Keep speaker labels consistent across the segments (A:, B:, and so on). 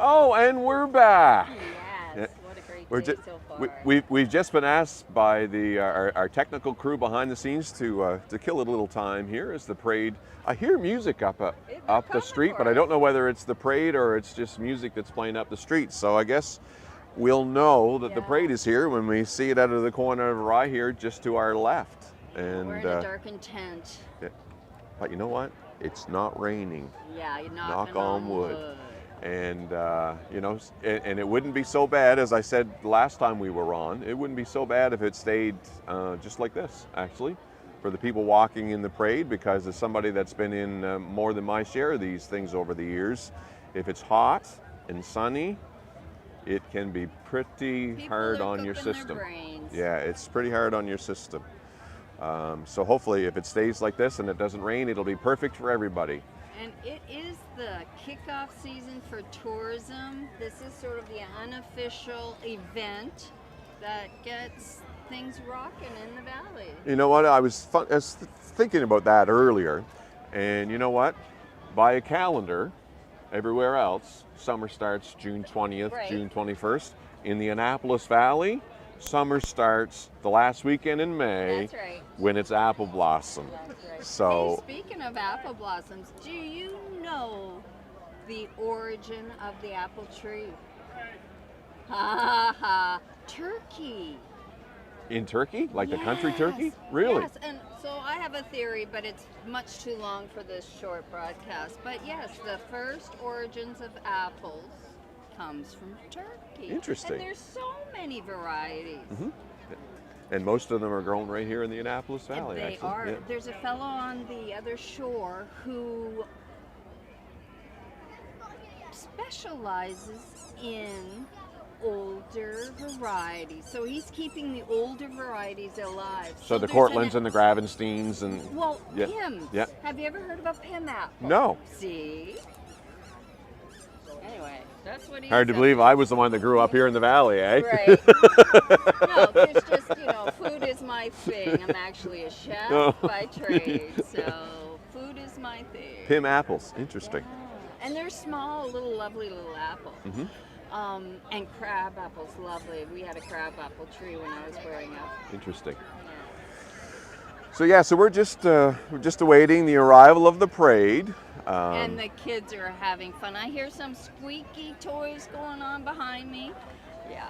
A: Oh, and we're back.
B: Yes, what a great
A: We're
B: day
A: ju-
B: so far.
A: we've just been asked by our technical crew behind the scenes to kill a little time here as the parade. I hear music up
B: They're
A: up the
B: coming
A: street,
B: for
A: but I don't
B: us.
A: know whether it's the parade or it's just music that's playing up the street. So I guess we'll know that the
B: Yeah.
A: parade is here when we see it out of the corner of our eye here, just to our left.
B: We're in a darkened tent.
A: Yeah, but you know what? It's not raining.
B: Yeah, you're
A: Knock
B: knocking
A: on
B: on
A: wood.
B: wood.
A: And and it wouldn't be so bad, as I said last time we were on, it wouldn't be so bad if it stayed just like this, actually, for the people walking in the parade, because as somebody that's been in more than my share of these things over the years, if it's hot and sunny, it can be pretty
B: People
A: hard
B: are
A: on your
B: cooking
A: system.
B: their brains.
A: Yeah, it's pretty hard on your system. So hopefully if it stays like this and it doesn't rain, it'll be perfect for everybody.
B: And it is the kickoff season for tourism. This is sort of the unofficial event that gets things rocking in the valley.
A: You know what? I was thinking about that earlier, and you know what? By a calendar, everywhere else, summer starts June 20th,
B: Right.
A: June 21st. In the Annapolis Valley, summer starts the last weekend in May
B: That's right.
A: when it's apple blossom.
B: That's right.
A: So-
B: Hey, speaking of apple blossoms, do you know the origin of the apple tree? Ha ha ha! Turkey.
A: In Turkey, like the country
B: Yes.
A: Turkey, really?
B: Yes, and so I have a theory, but it's much too long for this short broadcast. But yes, the first origins of apples comes from Turkey.
A: Interesting.
B: And there's so many varieties.
A: And most of them are grown right here in the Annapolis
B: And
A: Valley.
B: they
A: actually.
B: are.
A: Yeah.
B: There's a fellow on the other shore who specializes in older varieties. So he's keeping the older varieties alive.
A: So the
B: there's
A: Cortlands and the Gravensteins and
B: well,
A: yeah,
B: Pims.
A: yeah.
B: Have you ever heard of a Pim apple?
A: No.
B: See? Anyway, that's what he
A: Hard to
B: said.
A: believe I was the one that grew up here in the valley, eh?
B: Right. No, there's just, food is my thing. I'm actually a chef
A: Oh.
B: by trade, so food is my thing.
A: Pim apples, interesting.
B: Yeah. And they're small, lovely little apples. And crab apples, lovely. We had a crab apple tree when I was growing up.
A: Interesting.
B: Yeah.
A: So yeah, so we're just awaiting the arrival of the parade.
B: And the kids are having fun. I hear some squeaky toys going on behind me. Yeah,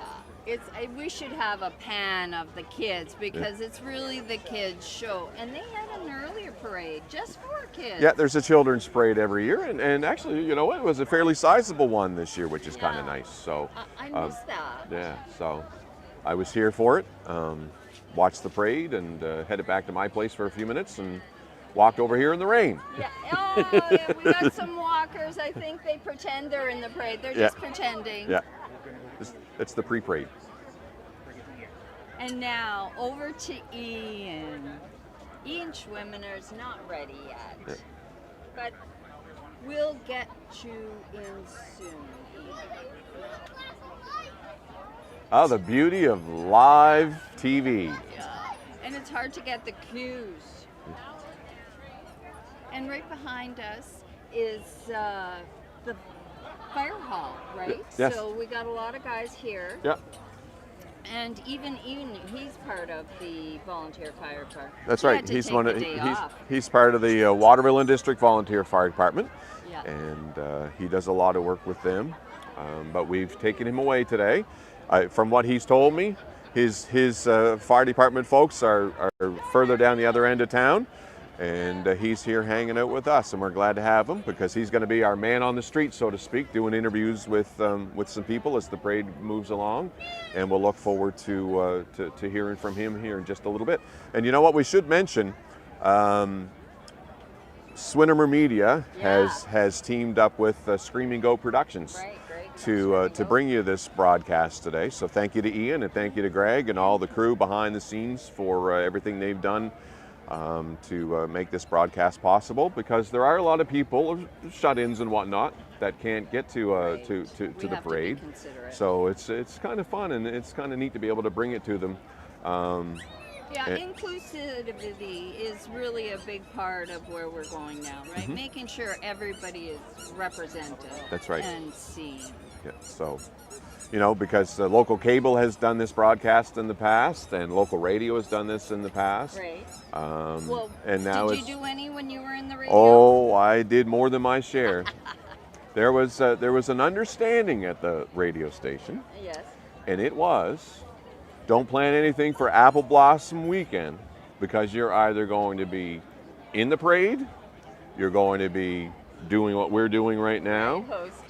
B: we should have a pan of the kids because it's really the kids' show. And they had an earlier parade just for kids.
A: Yeah, there's a children's parade every year, and actually, you know what, it was a fairly sizable one this year, which is kind of
B: Yeah.
A: nice. So
B: I missed that.
A: yeah, so I was here for it, watched the parade, and headed back to my place for a few minutes, and walked over here in the rain.
B: Yeah. Oh, yeah, we got some walkers. I think they pretend they're in the parade. They're just pretending.
A: Yeah, it's the pre-parade.
B: And now over to Ian. Ian Swinamer's not ready yet,
A: Yeah.
B: but we'll get you in soon.
A: Oh, the beauty of live TV.
B: Yeah. And it's hard to get the cues. And right behind us is the fire hall, right?
A: Yes.
B: So we got a lot of guys here.
A: Yeah,
B: And even he's part of the volunteer fire department.
A: that's
B: He
A: right.
B: had to
A: He's
B: take
A: one
B: the
A: of
B: day
A: he's
B: off.
A: he's part of the Waterville District Volunteer Fire Department,
B: Yeah.
A: and he does a lot of work with them. But we've taken him away today. From what he's told me, his fire department folks are further down the other end of town, and he's here hanging out with us, and we're glad to have him because he's going to be our man on the street, so to speak, doing interviews with some people as the parade moves along, and we'll look forward to hearing from him here in just a little bit. And you know what? We should mention. Swinamer Media has teamed up with Screaming Goat Productions
B: Right, great.
A: to bring you this broadcast today. So thank you to Ian and thank you to Greg and all the crew behind the scenes for everything they've done to make this broadcast possible. Because there are a lot of people, shut-ins and whatnot, that can't get to the parade. So it's kind of fun and it's kind of neat to be able to bring it to them.
B: Yeah, inclusivity is really a big part of where we're going now, right? Making sure everybody is represented.
A: That's right.
B: And seen.
A: Yeah, so, because local cable has done this broadcast in the past, and local radio has done this in the past.
B: Right.
A: Well, and now
B: did you do any when you were in the radio?
A: Oh, I did more than my share. There was an understanding at the radio station.
B: Yes.
A: And it was, don't plan anything for Apple Blossom weekend, because you're either going to be in the parade, you're going to be doing what we're doing right now,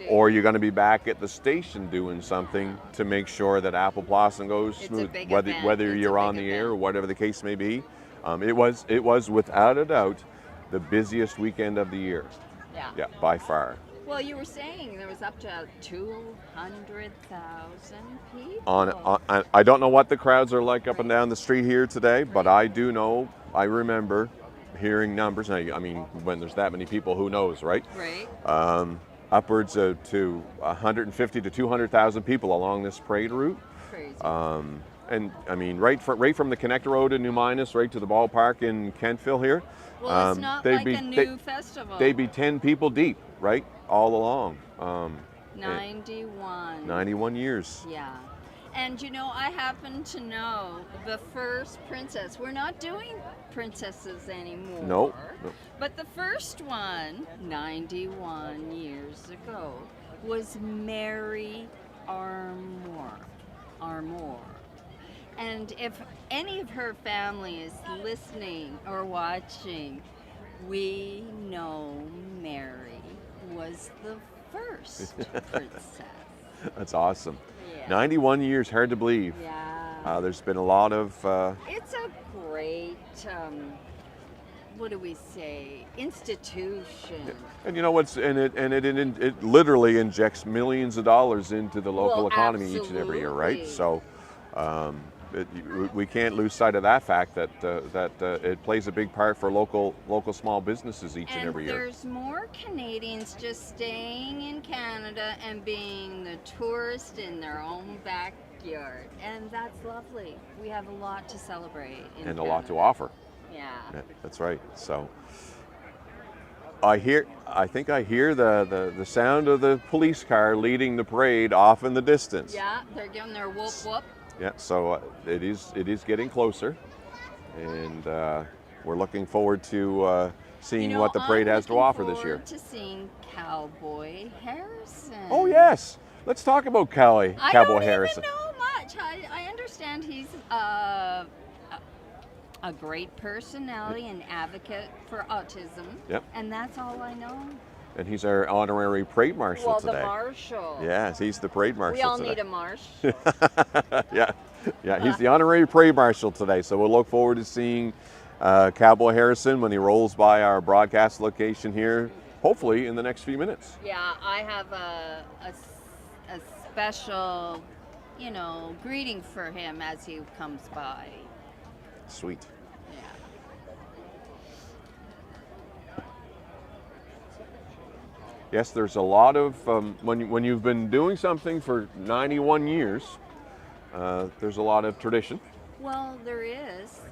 A: or you're going to be back at the station doing something to make sure that Apple Blossom goes smooth, whether you're on the air or whatever the case may be. It was without a doubt the busiest weekend of the year.
B: Yeah.
A: Yeah, by far.
B: Well, you were saying there was up to 200,000 people.
A: I don't know what the crowds are like up and down the street here today, but I do know, I remember hearing numbers. I mean, when there's that many people, who knows, right?
B: Right.
A: Upwards of to 150 to 200,000 people along this parade route.
B: Crazy.
A: And I mean, right from the connector road in New Minas right to the ballpark in Kentville here.
B: Well, it's not like a new festival.
A: They'd be 10 people deep, right, all along.
B: 91.
A: 91 years.
B: Yeah. And I happen to know the first princess. We're not doing princesses anymore.
A: No.
B: But the first one, 91 years ago, was Mary Armour. And if any of her family is listening or watching, we know Mary was the first princess.
A: That's awesome.
B: Yeah.
A: 91 years, hard to believe.
B: Yeah.
A: There's been a lot of...
B: It's a great, what do we say, institution.
A: Yeah. And it literally injects millions of dollars into the local economy
B: absolutely.
A: Each and every year, right? So we can't lose sight of that fact that it plays a big part for local small businesses each and every year.
B: And there's more Canadians just staying in Canada and being the tourist in their own backyard, and that's lovely. We have a lot to celebrate in Canada.
A: A lot to offer.
B: Yeah.
A: That's right. So I think I hear the sound of the police car leading the parade off in the distance.
B: Yeah, they're giving their whoop whoop.
A: Yeah, so it is getting closer, and we're looking forward to seeing what the parade has to offer this year.
B: I'm looking forward to seeing Cowboy Harrison.
A: Oh yes, let's talk about Cowboy Harrison.
B: I don't even know much. I understand he's a great personality and advocate for autism. Yep. And that's all I know.
A: And he's our honorary parade marshal today.
B: Well, the marshal.
A: Yes, he's the parade marshal
B: today. We all
A: today.
B: need a marshal.
A: Yeah, he's the honorary parade marshal today. So we'll look forward to seeing Cowboy Harrison when he rolls by our broadcast location here, hopefully in the next few minutes.
B: Yeah, I have a special, greeting for him as he comes by.
A: Sweet. Yes, there's a lot of, when you've been doing something for 91 years, there's a lot of tradition.
B: Well, there is.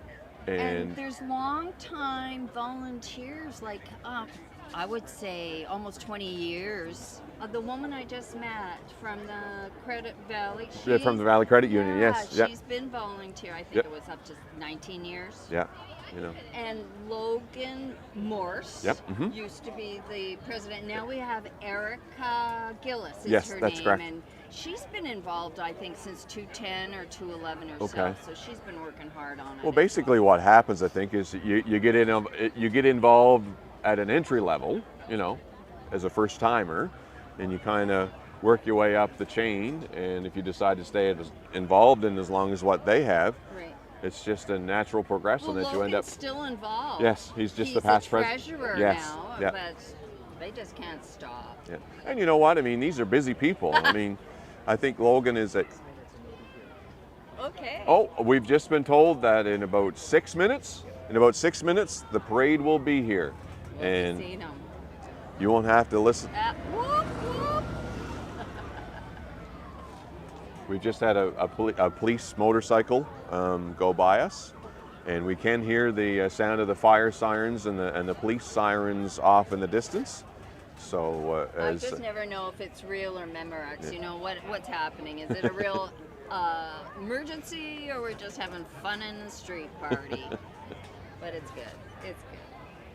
B: And there's long-time volunteers, like, I would say almost 20 years. The woman I just met from the Credit Valley.
A: From the Valley Credit Union, yes.
B: Yeah, she's been volunteer. I think it was up to 19 years.
A: Yeah.
B: And Logan Morse used to be the president. Now we have Erica Gillis is her name.
A: Correct.
B: And she's been involved, I think, since 2010 or 2011 or so. So she's been working hard on it.
A: Well, basically what happens, I think, is you get involved at an entry level, as a first timer, and you kind of work your way up the chain. And if you decide to stay involved in as long as what they have, it's just a natural progression that you end up.
B: Still involved.
A: Yes, he's the past president.
B: Treasurer now, but they just can't stop.
A: Yeah. And you know what? I mean, these are busy people. I mean, I think Logan is at.
B: Okay.
A: Oh, we've just been told that in about 6 minutes, the parade will be here,
B: and seen him.
A: You won't have to listen.
B: Whoop, whoop.
A: We just had a police motorcycle go by us, and we can hear the sound of the fire sirens and the police sirens off in the distance. So
B: I just never know if it's real or Memorex.
A: Yeah.
B: You know what's happening? Is it a real emergency, or we're just having fun in the street party? But it's good. It's good.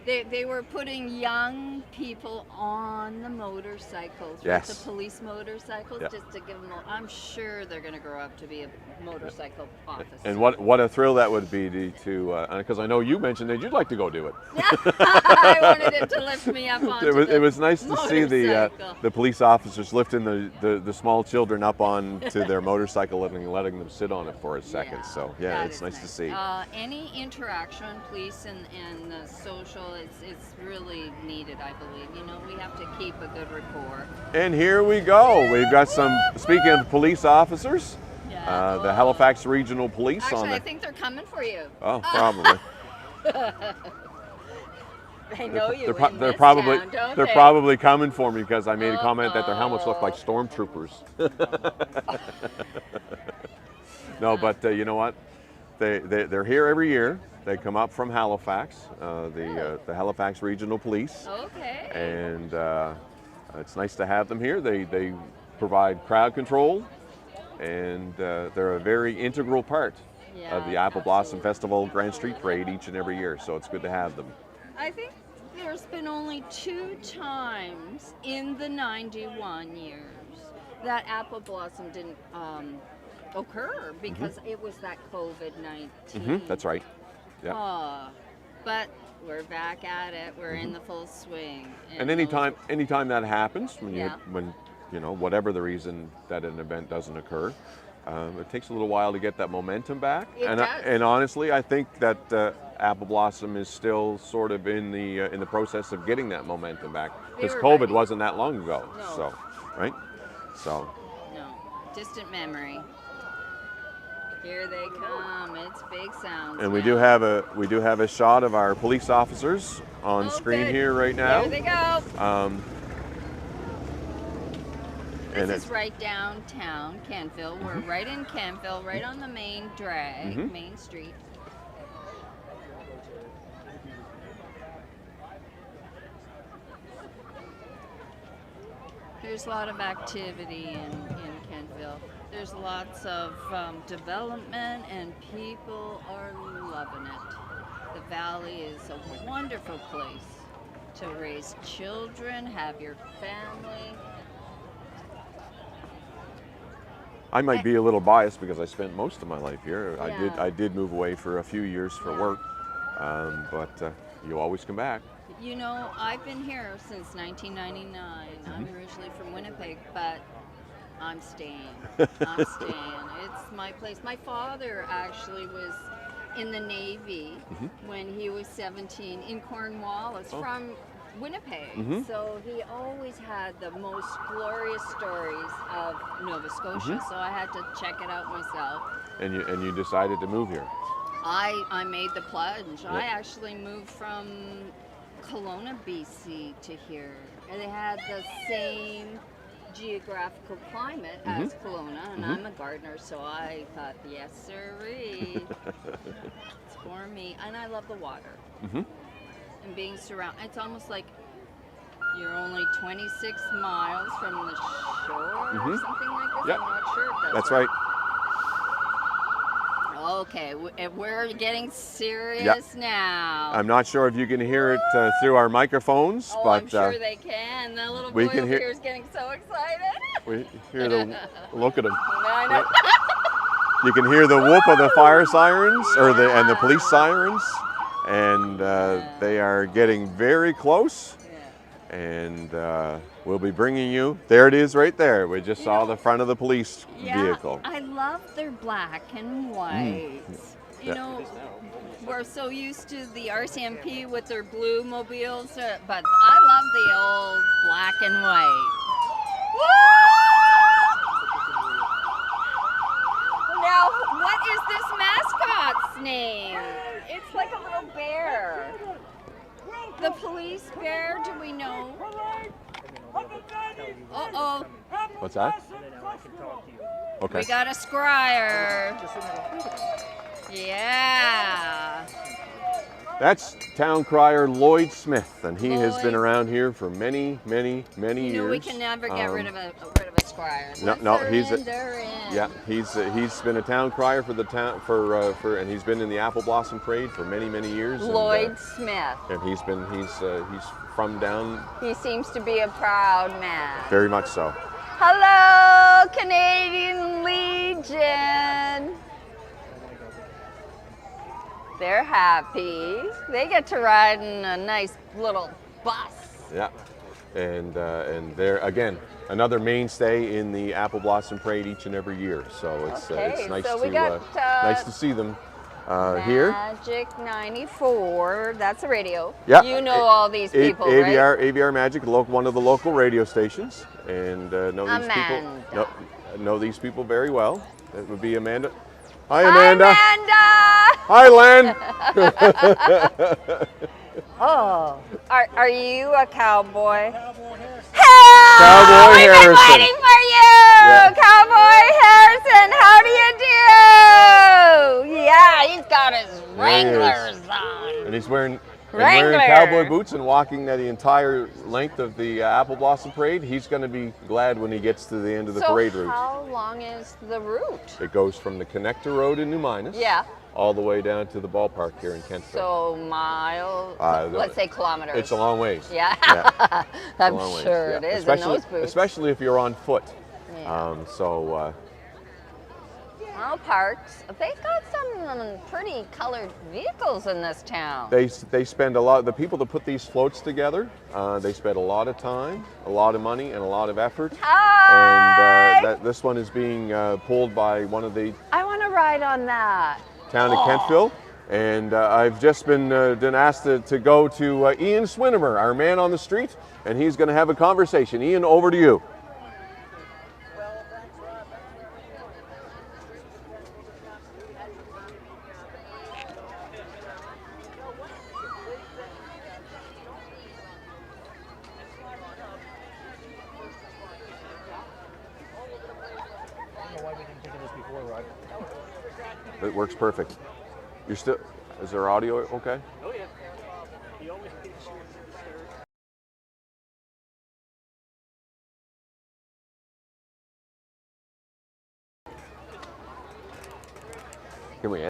B: They were putting young people on the motorcycles,
A: Yes.
B: with the police motorcycles,
A: Yeah.
B: just to give them. I'm sure they're going to grow up to be a motorcycle officer.
A: And what a thrill that would be to because I know you mentioned that you'd like to go do it.
B: I wanted him to lift me up onto
A: It was nice to see
B: motorcycle.
A: the police officers lifting the small children up onto their motorcycle and letting them sit on it for a second.
B: Yeah,
A: So yeah,
B: that
A: it's
B: is
A: nice to see.
B: Any interaction, police and the social, it's really needed, I believe. You know, we have to keep a good rapport.
A: And here we go. We've got some. Speaking of police officers,
B: Yeah.
A: the Halifax Regional Police
B: Actually,
A: on the.
B: I think they're coming for you.
A: Oh, probably.
B: They know you.
A: They're probably coming for me because I made a comment that their helmets look like stormtroopers. No, but you know what? They're here every year. They come up from Halifax, the Halifax Regional Police,
B: Okay.
A: and it's nice to have them here. They provide crowd control, and they're a very integral part of the Apple Blossom
B: absolutely.
A: Festival Grand Street Parade each and every year. So it's good to have them.
B: I think there's been only 2 times in the 91 years that Apple Blossom didn't occur because it was that COVID-19.
A: That's right. Yeah.
B: But we're back at it. We're in the full swing.
A: And anytime that happens,
B: Yeah.
A: when you know, whatever the reason that an event doesn't occur, it takes a little while to get that momentum back.
B: It does.
A: And honestly, I think that Apple Blossom is still sort of in the process of getting that momentum back because
B: were
A: COVID
B: ready.
A: wasn't that long ago.
B: No.
A: So, right? So.
B: No, distant memory. Here they come. It's big sounds.
A: And we
B: now.
A: do have a shot of our police officers on screen
B: good.
A: here right now.
B: There they go.
A: And
B: This is right downtown Canville. We're right in Canville, right on the main drag, Main Street. There's a lot of activity in Canville. There's lots of development, and people are loving it. The valley is a wonderful place to raise children, have your family.
A: I might be a little biased because I spent most of my life here.
B: Yeah.
A: I did move away for a few years for work, but you always come back.
B: You know, I've been here since 1999. I'm originally from Winnipeg, but I'm staying. I'm staying. It's my place. My father actually was in the Navy when he was 17 in Cornwallis from Winnipeg. So he always had the most glorious stories of Nova Scotia. So I had to check it out myself.
A: And you decided to move here.
B: I made the plunge. I actually moved from Kelowna, BC to here. And they had the same geographical climate as Kelowna, and I'm a gardener, so I thought, yes, sirree. It's for me. And I love the water. And being surrounded, it's almost like you're only 26 miles from the shore or something like this.
A: Yep.
B: I'm not sure if
A: That's right.
B: Okay, we're getting serious now.
A: I'm not sure if you can hear it through our microphones,
B: Oh,
A: but
B: I'm sure they can. The little
A: we
B: boy
A: can
B: over
A: hear-
B: here is getting so excited.
A: we hear the look at them.
B: I know.
A: You can hear the whoop of the fire sirens or the police sirens, and they are getting very close. And we'll be bringing you. There it is, right there. We just saw the front of the police vehicle.
B: I love their black and white. You know, we're so used to the RCMP with their blue mobiles, but I love the old black and white. Woo! Now, what is this mascot's name? It's like a little bear. The police bear, do we know? Uh-oh.
A: What's that? Okay.
B: We got a scryer. Yeah.
A: That's town crier Lloyd Smith, and he has been
B: Lloyd.
A: around here for many, many, many
B: You know,
A: years.
B: we can never get rid of a squire.
A: No,
B: Once
A: no,
B: they're
A: he's
B: in, they're in.
A: yeah, he's been a town crier for the town for, and he's been in the Apple Blossom Parade for many, many years.
B: Lloyd Smith.
A: And he's from down.
B: He seems to be a proud man.
A: Very much so.
B: Hello, Canadian Legion. They're happy. They get to ride in a nice little bus.
A: Yeah, and they're again another mainstay in the Apple Blossom Parade each and every year. So it's nice
B: so we got,
A: nice to see them here.
B: Magic 94. That's a radio.
A: Yeah,
B: You know all these people,
A: AVR,
B: right?
A: AVR Magic, one of the local radio stations, and know these
B: Amanda.
A: people. Know these people very well. It would be Amanda. Hi, Amanda.
B: Hi, Amanda.
A: Hi, Len.
B: Oh, are you a cowboy?
A: Cowboy
B: We've been
A: Harrison.
B: waiting for you,
A: Yeah.
B: Cowboy Harrison. How do you do? Yeah, he's got his Wranglers on.
A: And he's wearing
B: Wrangler.
A: cowboy boots and walking the entire length of the Apple Blossom Parade. He's going to be glad when he gets to the end of the parade route.
B: So how long is the route?
A: It goes from the Connector Road in New Minas.
B: Yeah.
A: All the way down to the ballpark here in Kentville.
B: So miles, let's say kilometers.
A: It's a long ways.
B: Yeah,
A: yeah.
B: I'm sure it is in those boots.
A: Especially if you're on foot.
B: Yeah. Well, parks. They've got some pretty colored vehicles in this town.
A: They spend a lot. The people that put these floats together, they spend a lot of time, a lot of money, and a lot of effort.
B: Hi.
A: And this one is being pulled by one of the
B: I want to ride on that.
A: town of Kentville. And I've just been asked to go to Ian Swinamer, our man on the street, and he's going to have a conversation. Ian, over to you. It works perfect. You're still. Is there audio okay?
C: Oh yeah. He always makes sure to disturb.
A: Can we?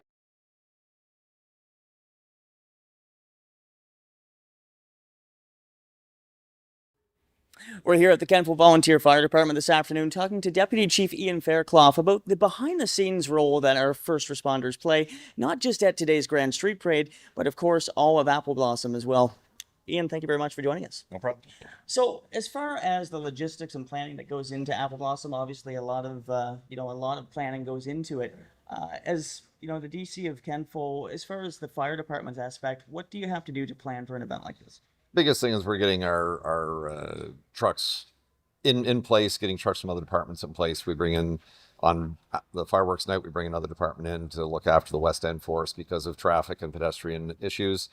D: We're here at the Kentville Volunteer Fire Department this afternoon talking to Deputy Chief Ian Fairclough about the behind-the-scenes role that our first responders play, not just at today's Grand Street Parade, but of course all of Apple Blossom as well. Ian, thank you very much for joining us.
E: No problem.
D: So, as far as the logistics and planning that goes into Apple Blossom, obviously a lot of planning goes into it. As you know, the DC of Kentville, as far as the fire department's aspect, what do you have to do to plan for an event like this?
E: Biggest thing is we're getting our trucks in place, getting trucks from other departments in place. We bring in on the fireworks night, we bring another department in to look after the West End for us because of traffic and pedestrian issues.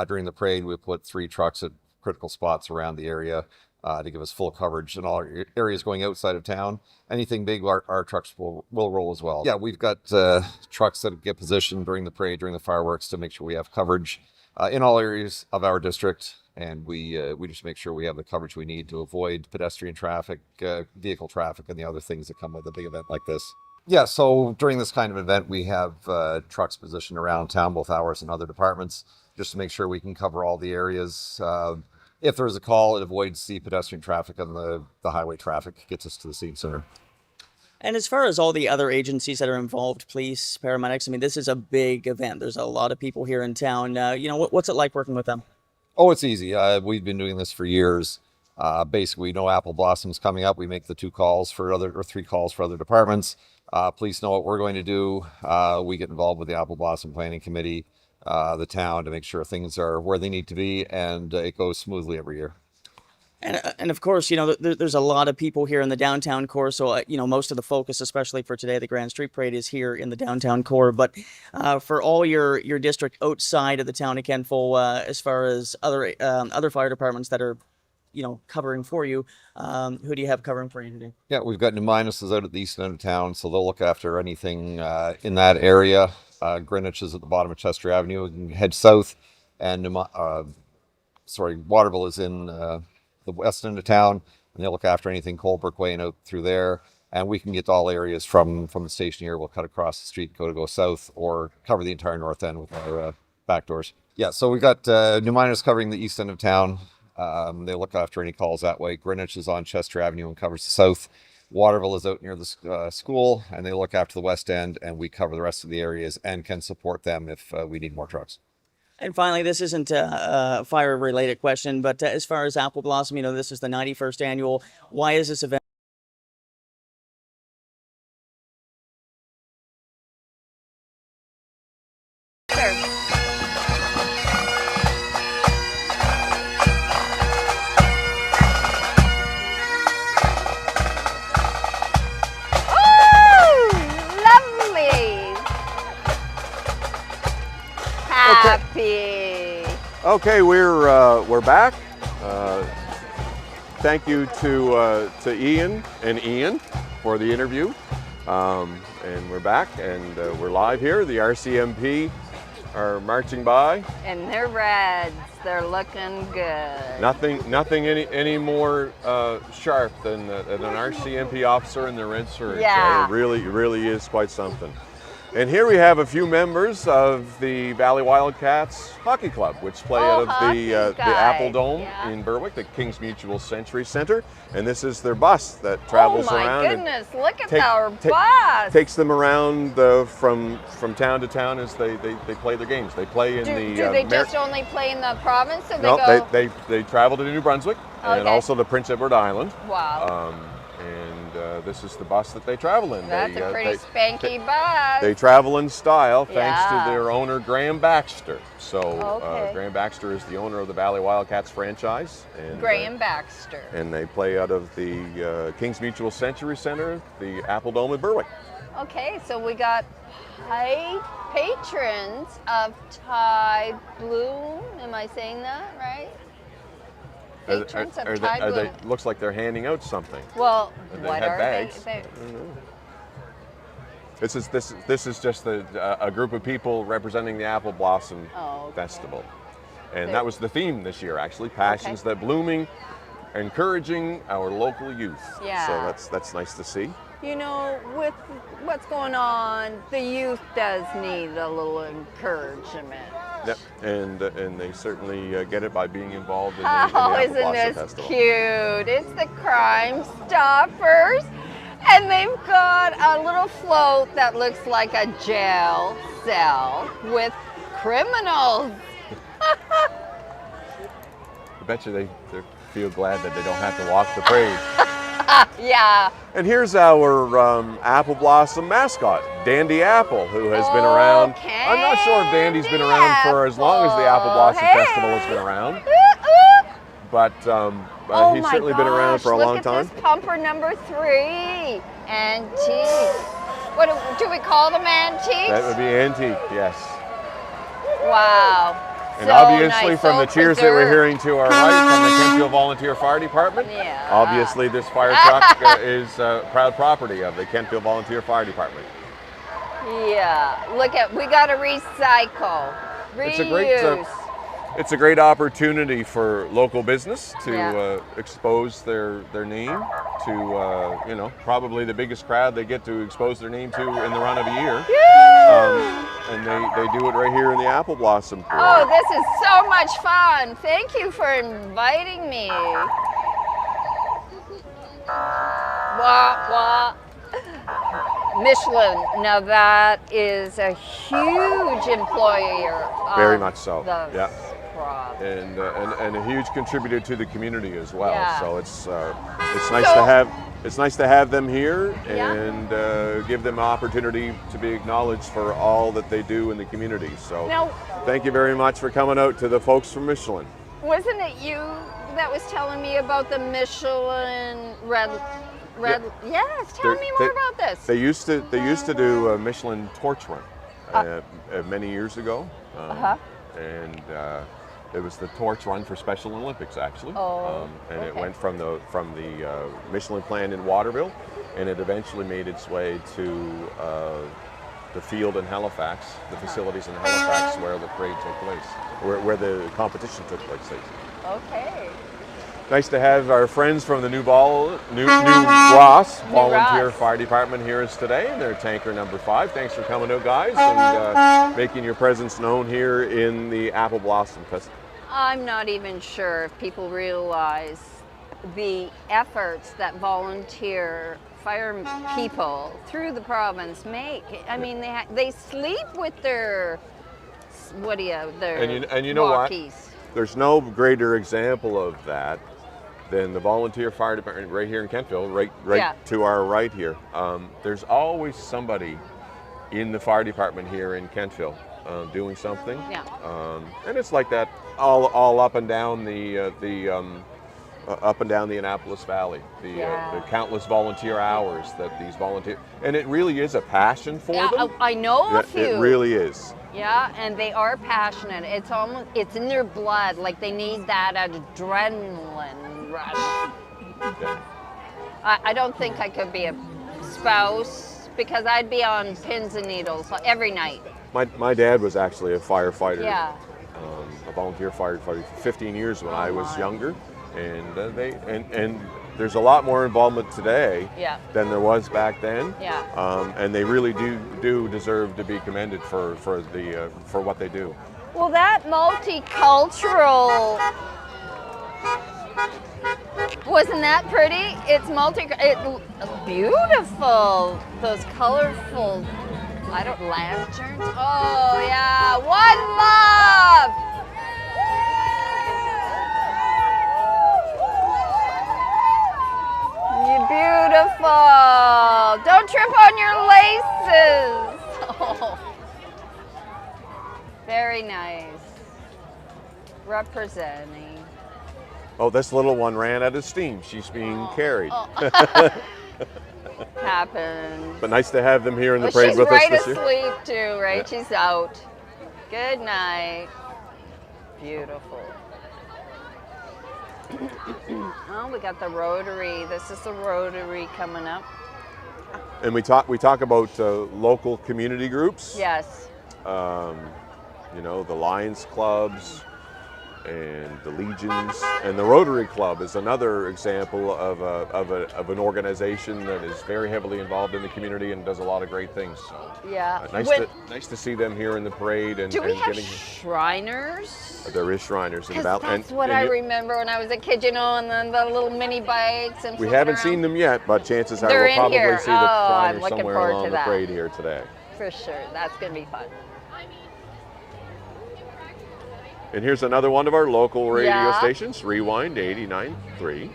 E: During the parade, we put 3 trucks at critical spots around the area to give us full coverage in all our areas going outside of town. Anything big, our trucks will roll as well. Yeah, we've got trucks that get positioned during the parade, during the fireworks to make sure we have coverage in all areas of our district. And we just make sure we have the coverage we need to avoid pedestrian traffic, vehicle traffic, and the other things that come with a big event like this. Yeah, so during this kind of event, we have trucks positioned around town, both ours and other departments, just to make sure we can cover all the areas. If there's a call, it avoids the pedestrian traffic and the highway traffic, gets us to the scene sooner.
D: And as far as all the other agencies that are involved, police, paramedics, I mean, this is a big event. There's a lot of people here in town. What's it like working with them?
E: Oh, it's easy. We've been doing this for years. Basically, we know Apple Blossom's coming up. We make the 2 calls for 3 calls for other departments. Police know what we're going to do. We get involved with the Apple Blossom Planning Committee, the town, to make sure things are where they need to be, and it goes smoothly every year.
D: And of course, there's a lot of people here in the downtown core. So, most of the focus, especially for today, the Grand Street Parade, is here in the downtown core. But for all your district outside of the town of Kentville, as far as other fire departments that are, covering for you, who do you have covering for you today?
E: Yeah, we've got New Minas is out at the east end of town, so they'll look after anything in that area. Greenwich is at the bottom of Chester Avenue. We can head south. and Waterville is in the west end of town, and they look after anything Colebrook Way and out through there. And we can get to all areas from the station here. We'll cut across the street, go south, or cover the entire north end with our back doors. Yeah, so we got New Miners covering the east end of town. They look after any calls that way. Greenwich is on Chester Avenue and covers the south. Waterville is out near the school, and they look after the west end, and we cover the rest of the areas and can support them if we need more trucks.
D: And finally, this isn't a fire-related question, but as far as Apple Blossom, this is the 91st annual. Why is this event?
A: Okay, we're back. Thank you to Ian and Ian for the interview, and we're back and we're live here. The RCMP are marching by.
B: And they're reds. They're looking good.
A: Nothing any more sharp than an RCMP officer in the red serge.
B: Yeah.
A: It really is quite something. And here we have a few members of the Valley Wildcats Hockey Club, which play out of the Apple Dome in Berwick, the Kings Mutual Century Center. And this is their bus that travels around.
B: Oh my goodness, look at our bus.
A: Takes them around from town to town as they play their games. They play in
B: Do they just only play in the province? Or
A: no,
B: they go?
A: they travel to New Brunswick and also to Prince Edward Island.
B: Wow.
A: This is the bus that they travel in.
B: That's a pretty spanky bus.
A: They travel in style thanks to their owner, Graham Baxter. So Graham Baxter is the owner of the Valley Wildcats franchise. And,
B: Graham Baxter.
A: And they play out of the Kings Mutual Century Center, the Apple Dome in Berwick.
B: Okay, so we got patrons of Tide Bloom. Am I saying that right? Patrons of Tide Bloom.
A: Looks like they're handing out something.
B: Well,
A: what are bags. They? This is just a group of people representing the Apple Blossom Festival, and that was the theme this year. Actually, passions that blooming, encouraging our local youth.
B: Yeah.
A: So that's nice to see.
B: With what's going on, the youth does need a little encouragement.
A: Yep, and they certainly get it by being involved in the Apple Blossom Festival.
B: Isn't this cute? It's the Crime Stoppers, and they've got a little float that looks like a jail cell with criminals.
A: I bet you they feel glad that they don't have to walk the parade.
B: Yeah.
A: And here's our Apple Blossom mascot, Dandy Apple, who has been around. I'm not sure if Dandy's been around for as long as the Apple Blossom Festival has been around. But he's certainly been around for a long time.
B: Look at this pumper number 3. Antique. What do we call them, antiques?
A: That would be antique, yes.
B: Wow.
A: And obviously from the cheers that we're hearing to our right from the Kentfield Volunteer Fire Department, obviously this fire truck is proud property of the Kentfield Volunteer Fire Department.
B: Yeah, we got to recycle, reuse.
A: It's a great opportunity for local business to expose their name to, probably the biggest crowd they get to expose their name to in the run of a year. And they do it right here in the Apple Blossom Parade.
B: Oh, this is so much fun. Thank you for inviting me. Wah, wah. Michelin, now that is a huge employer.
A: Very much so,
B: yeah.
A: And a huge contributor to the community as well.
B: Yeah.
A: So it's nice to have them here and give them an opportunity to be acknowledged for all that they do in the community. So thank you very much for coming out to the folks from Michelin.
B: Wasn't it you that was telling me about the Michelin red? Yes, tell me more about this.
A: They used to do a Michelin torch run many years ago, and it was the torch run for Special Olympics actually, it went from the Michelin plant in Waterville, and it eventually made its way to the field in Halifax, the facilities in Halifax where the parade took place, where the competition took place.
B: Okay.
A: Nice to have our friends from the New Ross Volunteer
B: Ross.
A: Fire Department here is today. They're tanker number 5. Thanks for coming out, guys, and making your presence known here in the Apple Blossom Festival.
B: I'm not even sure if people realize the efforts that volunteer fire people through the province make. I mean, they sleep with their their
A: and you know
B: walkies.
A: what? There's no greater example of that than the volunteer fire department right here in Kentville, right to our right here. There's always somebody in the fire department here in Kentville doing something.
B: Yeah.
A: And it's like that all up and down the Annapolis Valley. The countless volunteer hours that these volunteers, and it really is a passion for them.
B: I know a few.
A: It really is.
B: Yeah, and they are passionate. It's in their blood. Like they need that adrenaline rush.
A: Yeah.
B: I don't think I could be a spouse because I'd be on pins and needles every night.
A: My dad was actually a firefighter.
B: Yeah.
A: A volunteer firefighter for 15 years when I was younger, and there's a lot more involvement today than there was back then.
B: Yeah.
A: And they really do deserve to be commended for what they do.
B: Well, that multicultural, wasn't that pretty? It's beautiful. Those colorful, lanterns. Oh yeah, one love. You're beautiful. Don't trip on your laces. Oh. Very nice. Representing.
A: Oh, this little one ran out of steam. She's being carried.
B: Happens.
A: But nice to have them here in the parade with us this year.
B: She's right asleep too, right? Yeah. She's out. Good night. Beautiful. Oh, we got the Rotary. This is the Rotary coming up.
A: And we talk about local community groups.
B: Yes.
A: The Lions clubs and the Legions, and the Rotary Club is another example of an organization that is very heavily involved in the community and does a lot of great things. So,
B: yeah.
A: Nice to see them here in the parade. And
B: do we have
A: getting
B: Shriners?
A: There is Shriners in the valley.
B: That's what I remember when I was a kid, and then the little mini bikes and.
A: We haven't seen them yet, but chances are we'll probably see the Shriners somewhere along the parade here today.
B: For sure, that's going to be fun.
A: And here's another one of our local radio stations, Rewind 89.3.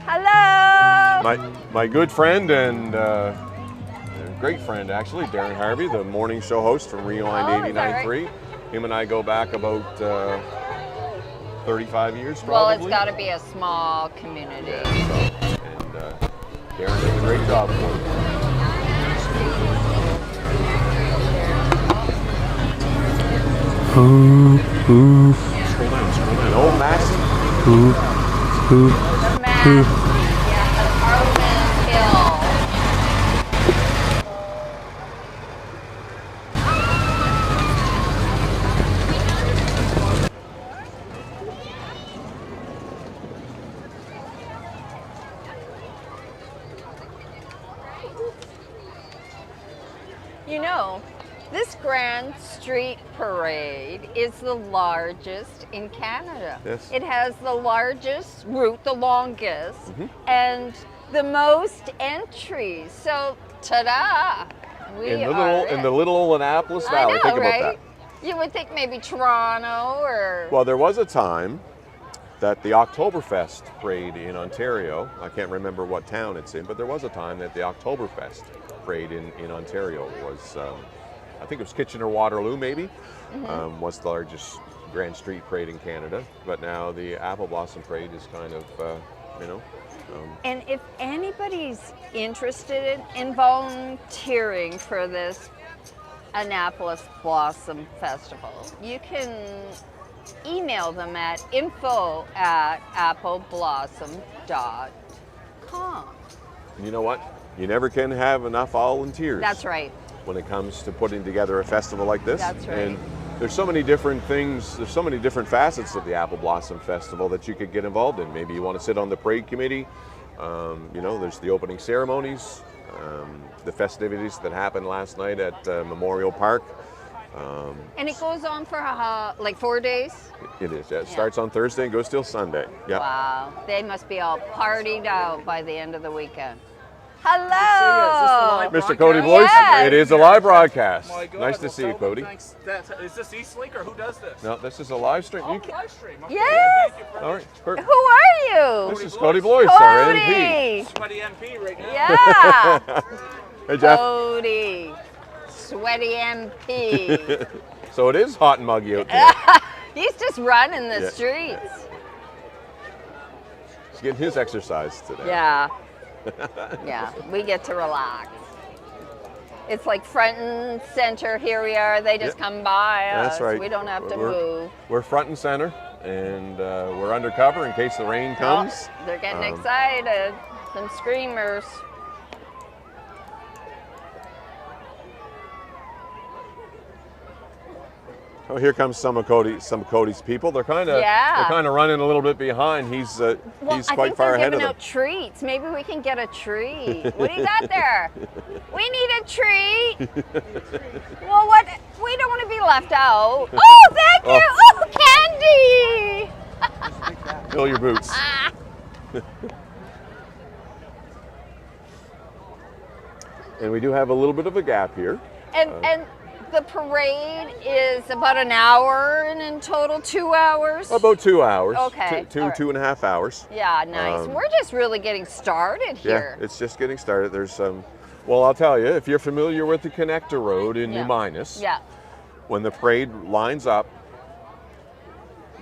B: Hello!
A: My good friend and great friend, actually, Darren Harvey, the morning show host from Rewind 89.3. Right? Him and I go back about 35 years, probably.
B: Well, it's got to be a small community.
A: Yeah, and Darren does a great job for it. Scroll down. Oh, Maxie.
B: The Max. Yeah, the Parliament Hill. This Grand Street Parade is the largest in Canada.
A: Yes.
B: It has the largest route, the longest, and the most entries. So, ta-da!
A: In the little old Annapolis Valley.
B: I know,
A: think
B: right?
A: about that.
B: You would think maybe Toronto or...
A: Well, there was a time that the Oktoberfest parade in Ontario, I can't remember what town it's in, but there was a time that the Oktoberfest parade in Ontario was, I think it was Kitchener-Waterloo maybe, was the largest Grand Street parade in Canada. But now the Apple Blossom Parade is kind of,
B: and if anybody's interested in volunteering for this Annapolis Blossom Festival, you can email them at info@appleblossom.com.
A: And you know what? You never can have enough volunteers.
B: That's right.
A: When it comes to putting together a festival like this.
B: That's right.
A: And there's so many different things, there's so many different facets of the Apple Blossom Festival that you could get involved in. Maybe you want to sit on the parade committee. You know, there's the opening ceremonies, the festivities that happened last night at Memorial Park.
B: And it goes on for like 4 days?
A: It is. Yeah. It starts on Thursday and goes till Sunday. Yeah.
B: Wow. They must be all partied out by the end of the weekend. Hello.
A: Mr. Cody Blois,
B: Yes.
A: it is a live broadcast.
C: My God,
A: Nice to
C: well,
A: see you,
C: so
A: Cody.
C: Thanks. Is this Eastlink or who does this?
A: No, this is a live stream.
C: Oh, live stream. Okay.
B: Yes.
C: Thank you for
A: All right. Perfect.
B: Who are you?
A: This is Cody Blois, our MP.
B: Cody.
C: Sweaty MP right now.
B: Yeah.
A: Hey, Jeff.
B: Cody. Sweaty MP.
A: So it is hot and muggy out there.
B: He's just running the
A: Yeah.
B: streets.
A: He's getting his exercise today.
B: Yeah. Yeah, we get to relax. It's like front and center. Here we are. They just come by us.
A: That's right.
B: We don't have to move.
A: We're front and center, and we're undercover in case the rain comes.
B: Oh, they're getting excited. Some screamers.
A: Oh, here comes some of Cody's people. They're kind of running a little bit behind. He's
B: Well,
A: he's
B: I
A: quite
B: think
A: far
B: they're
A: ahead of
B: giving
A: them.
B: out treats. Maybe we can get a treat. What do you got there? We need a treat. Well, what? We don't want to be left out. Oh, thank you. Oh, candy.
A: Fill your boots. And we do have a little bit of a gap here.
B: And the parade is about an hour, and in total 2 hours.
A: About 2 hours.
B: Okay,
A: Two,
B: all right.
A: 2.5 hours.
B: Yeah, nice. We're just really getting started here.
A: Yeah, it's just getting started. There's some. Well, I'll tell you, if you're familiar with the connector road in New Minas,
B: Yeah.
A: when the parade lines up,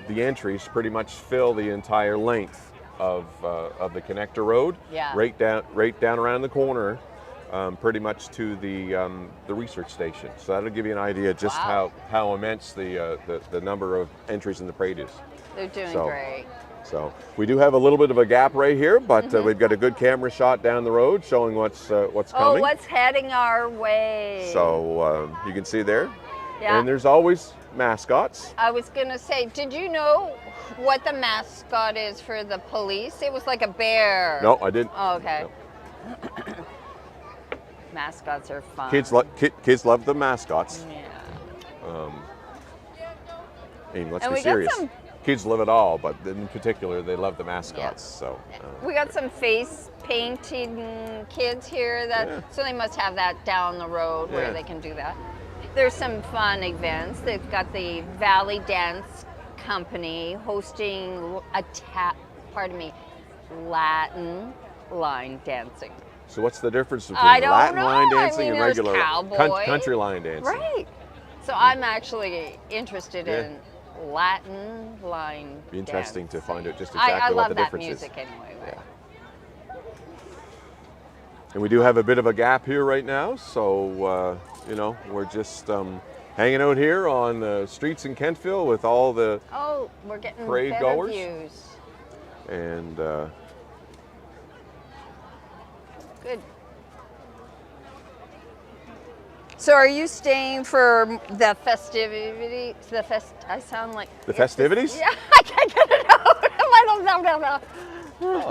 A: the entries pretty much fill the entire length of the connector road.
B: Yeah.
A: Right down around the corner, pretty much to the research station. So that'll give you an idea just
B: Wow.
A: how immense the number of entries in the parade is.
B: They're doing
A: So-
B: great.
A: So we do have a little bit of a gap right here, but we've got a good camera shot down the road showing what's
B: Oh,
A: coming.
B: what's heading our way?
A: So you can see there.
B: Yeah.
A: And there's always mascots.
B: I was gonna say, did you know what the mascot is for the police? It was like a bear.
A: No, I didn't.
B: Oh, okay. Mascots are fun.
A: Kids love the mascots.
B: Yeah.
A: I mean, let's
B: And
A: be
B: we got
A: serious.
B: some-
A: Kids love it all, but in particular, they love the mascots. So
B: We got some face painting kids here so they must have that down the road where
A: Yeah.
B: they can do that. There's some fun events. They've got the Valley Dance Company hosting Latin line dancing.
A: so what's the difference between
B: I don't
A: Latin
B: know.
A: line
B: I
A: dancing
B: mean,
A: and
B: there's
A: regular
B: cowboy.
A: country line dancing?
B: Right. So I'm actually interested
A: Yeah.
B: in Latin line
A: Be interesting to
B: dance.
A: find out just
B: I
A: exactly what
B: love
A: the
B: that
A: difference
B: music
A: is.
B: anyway. Right?
A: And we do have a bit of a gap here right now, so we're just hanging out here on the streets in Kentville with all the
B: Oh, we're getting
A: Parade
B: better
A: goers?
B: views.
A: and
B: Good. So are you staying for the festivities? I sound like
A: the festivities.
B: Yeah, I can't get it out. I don't know.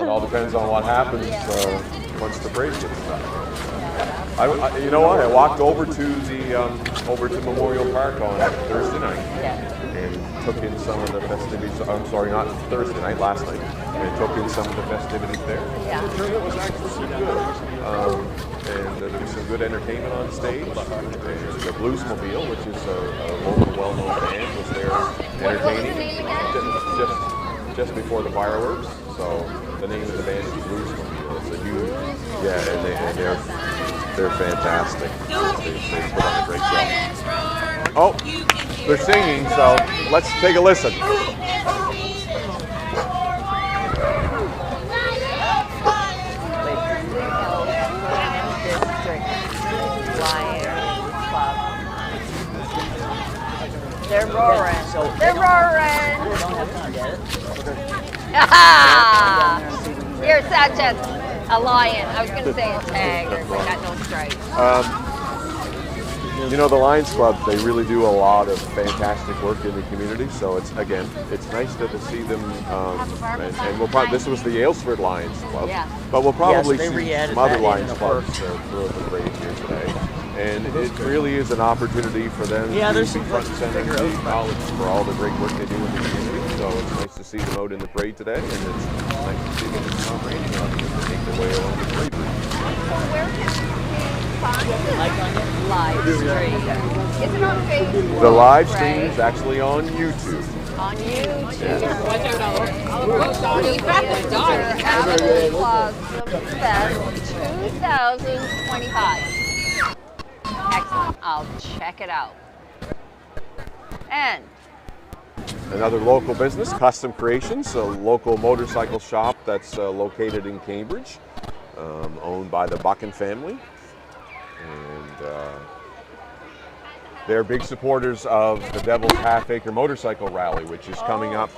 A: It all depends on what happens once the parade gets done. You know what? I walked over to Memorial Park on Thursday night and took in some of the festivities. I'm sorry, not Thursday night, last night, and took in some of the festivities there.
B: Yeah.
A: The turnout was actually good. And there was some good entertainment on stage. And the Bluesmobile, which is a local well-known band, was there entertaining.
B: was the name again?
A: Just before the fireworks. So the name of the band is Bluesmobile. It's a huge, and they're fantastic. They put on a great show. Oh, they're singing, so let's take a listen.
B: District Lions Club. They're roaring.
D: So
B: They're roaring.
D: don't have time yet.
B: You're such a lion. I was going to say a tiger, but got no stripes.
A: You know, the Lions Club, they really do a lot of fantastic work in the community. So it's nice to see them. And we'll probably, this was the Aylesford Lions Club,
B: Yeah.
A: but we'll probably
D: Yes, they
A: see
D: re-added
A: some other
D: that in,
A: Lions
D: of
A: clubs
D: course.
A: throughout the parade here today. And it really is an opportunity for them
D: Yeah,
A: to
D: there's
A: be
D: some
A: front and center and
D: bigger
A: be acknowledged for all the great work they do in the community. So it's nice to see them out in the parade today, and it's nice to see them not raining on them as they make their way along the parade route.
B: Where can we find this live stream? Is it on Facebook?
A: The live stream
B: right?
A: is actually on YouTube.
B: On YouTube. Fest 2025. Excellent. I'll check it out. And
A: Another local business, Custom Creations, a local motorcycle shop that's located in Cambridge, owned by the Buchan family. And they're big supporters of the Devil's Half Acre Motorcycle Rally, which is coming up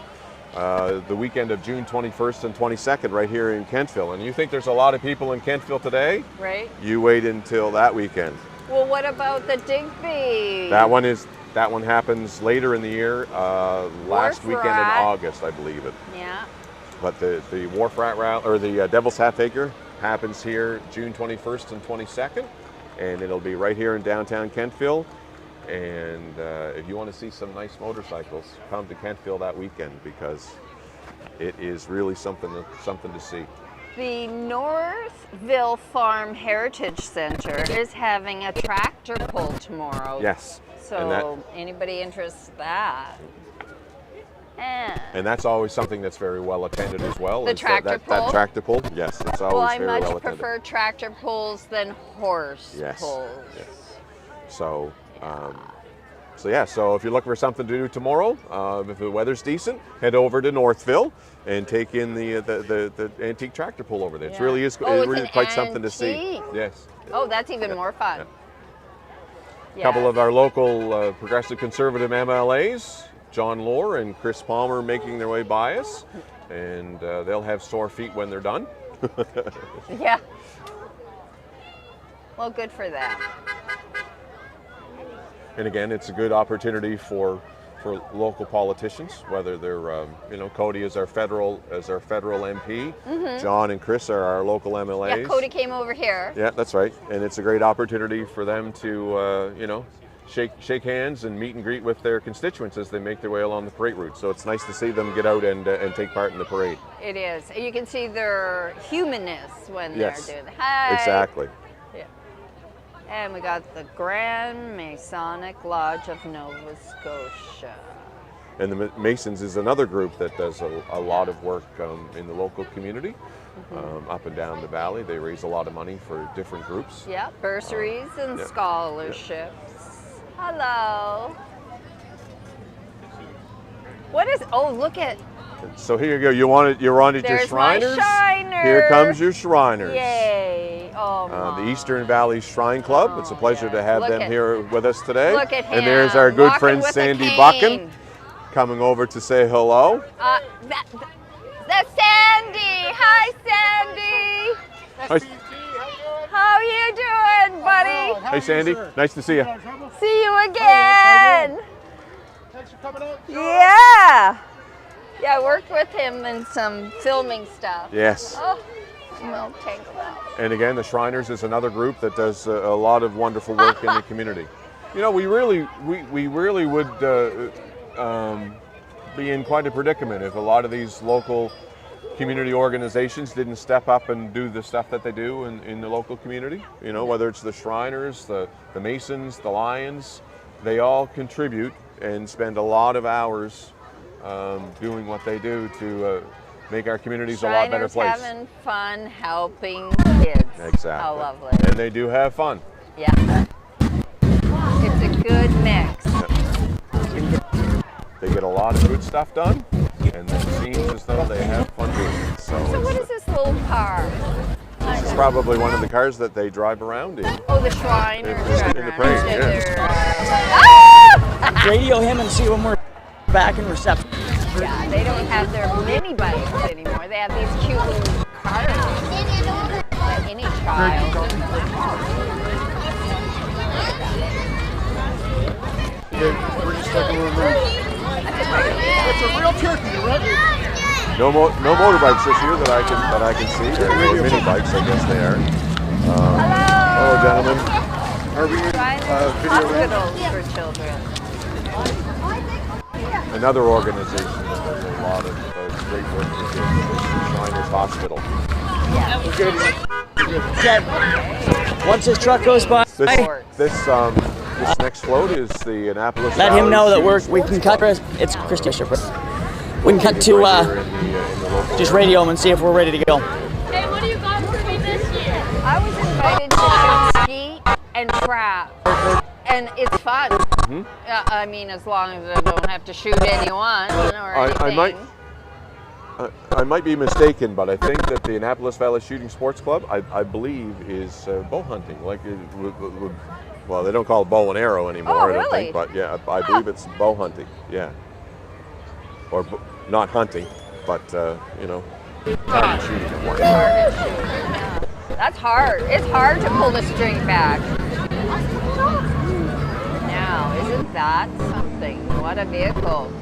A: the weekend of June 21st and 22nd right here in Kentville. And you think there's a lot of people in Kentville today?
B: right.
A: You wait until that weekend.
B: Well, what about the Digby?
A: That one happens later in the year, last
B: Wharf
A: weekend in
B: Rat.
A: August, I believe it.
B: Yeah.
A: But the Wharf Rat Rally, or the Devil's Half Acre, happens here June 21st and 22nd, and it'll be right here in downtown Kentville. And if you want to see some nice motorcycles, come to Kentville that weekend because it is really something to see.
B: The Northville Farm Heritage Center is having a tractor pull tomorrow.
A: Yes.
B: So
A: and that-
B: anybody interested in that?
A: And that's always something that's very well attended as well.
B: The
A: is
B: tractor
A: that
B: pull?
A: tractor pull, yes, it's always
B: Well, I
A: very
B: much
A: well attended.
B: prefer tractor pulls than horse
A: Yes.
B: pulls.
A: Yes. So, so if you're looking for something to do tomorrow, if the weather's decent, head over to Northville and take in the antique tractor pull over there.
B: Yeah.
A: It really is
B: Oh, it's
A: really
B: an
A: quite something to see.
B: antique.
A: Yes.
B: Oh, that's even more fun.
A: A couple of our local progressive conservative MLAs, John Lohr and Chris Palmer, making their way by us, and they'll have sore feet when they're done.
B: Yeah. Well, good for them.
A: And again, it's a good opportunity for local politicians, whether they're Cody is our federal MP, John and Chris are our local MLAs.
B: Yeah, Cody came over here.
A: Yeah, that's right, and it's a great opportunity for them to shake hands and meet and greet with their constituents as they make their way along the parade route. So it's nice to see them get out and take part in the parade.
B: It is. You can see their humanness when
A: Yes,
B: they're doing the hi.
A: exactly.
B: Yeah. And we got the Grand Masonic Lodge of Nova Scotia.
A: And the Masons is another group that does a lot of work in the local community, up and down the valley. They raise a lot of money for different groups.
B: Yeah, bursaries and
A: yeah.
B: scholarships. Hello. What is? Oh, look at.
A: So here you go. You wanted your
B: There's
A: Shriners.
B: my Shiner.
A: Here comes your Shriners.
B: Yay! Oh
A: The
B: my.
A: Eastern Valley Shrine Club. It's a pleasure to have
B: Look
A: them
B: at-
A: here with us today.
B: Look at him.
A: And there's our good
B: walking
A: friend
B: with a
A: Sandy
B: cane.
A: Buchan coming over to say hello.
B: That's Sandy. Hi, Sandy.
A: Hi,
B: How you doing, buddy?
A: hey Sandy, nice to see you.
B: See you again.
C: Thanks for coming out.
B: Yeah. Yeah, I worked with him in some filming stuff.
A: Yes.
B: Oh, I'm all tangled up.
A: And again, the Shriners is another group that does a lot of wonderful work in the community. You know, we really would be in quite a predicament if a lot of these local community organizations didn't step up and do the stuff that they do in the local community. You know, whether it's the Shriners, the Masons, the Lions, they all contribute and spend a lot of hours doing what they do to make our communities a lot better place.
B: Shriners having fun helping kids.
A: Exactly.
B: How lovely.
A: And they do have fun.
B: Yeah. It's a good mix.
A: They get a lot of good stuff done, and it seems as though they have fun doing it.
B: So what is this little car?
A: This is probably one of the cars that they drive around in.
B: Oh, the Shriners.
A: In the parade,
B: Ah!
D: Radio him and see when we're back in reception.
B: Yeah, they don't have their mini bikes anymore. They have these cute little cars that any child.
C: We're just taking a little. It's a real turkey, right?
A: No motorbikes this year that I can see. Or mini bikes, I guess they are. Hello, gentlemen.
C: Are we
B: Hospitals for children.
A: Another organization that does a lot of great work with kids is Shriners Hospital.
D: Okay. Once his truck goes by,
A: This next float is the Annapolis.
D: let him
A: Valley
D: know that
A: Shooting
D: we can cut. It's Christy Bishop. We can cut
A: Right
D: to
A: here in the local
D: just
A: area.
D: radio him and see if we're ready to go.
F: Hey, what do you got for me this year?
B: I was invited to ski and trap, and it's fun. I mean, as long as I don't have to shoot anyone or anything.
A: I might be mistaken, but I think that the Annapolis Valley Shooting Sports Club, I believe, is bow hunting. Well, they don't call it bow and arrow anymore,
B: Oh,
A: I don't
B: really?
A: think, but yeah, I believe it's bow hunting. Yeah, or not hunting, but target shooting at one.
B: That's hard. It's hard to pull the string back. Now, isn't that something? What a vehicle.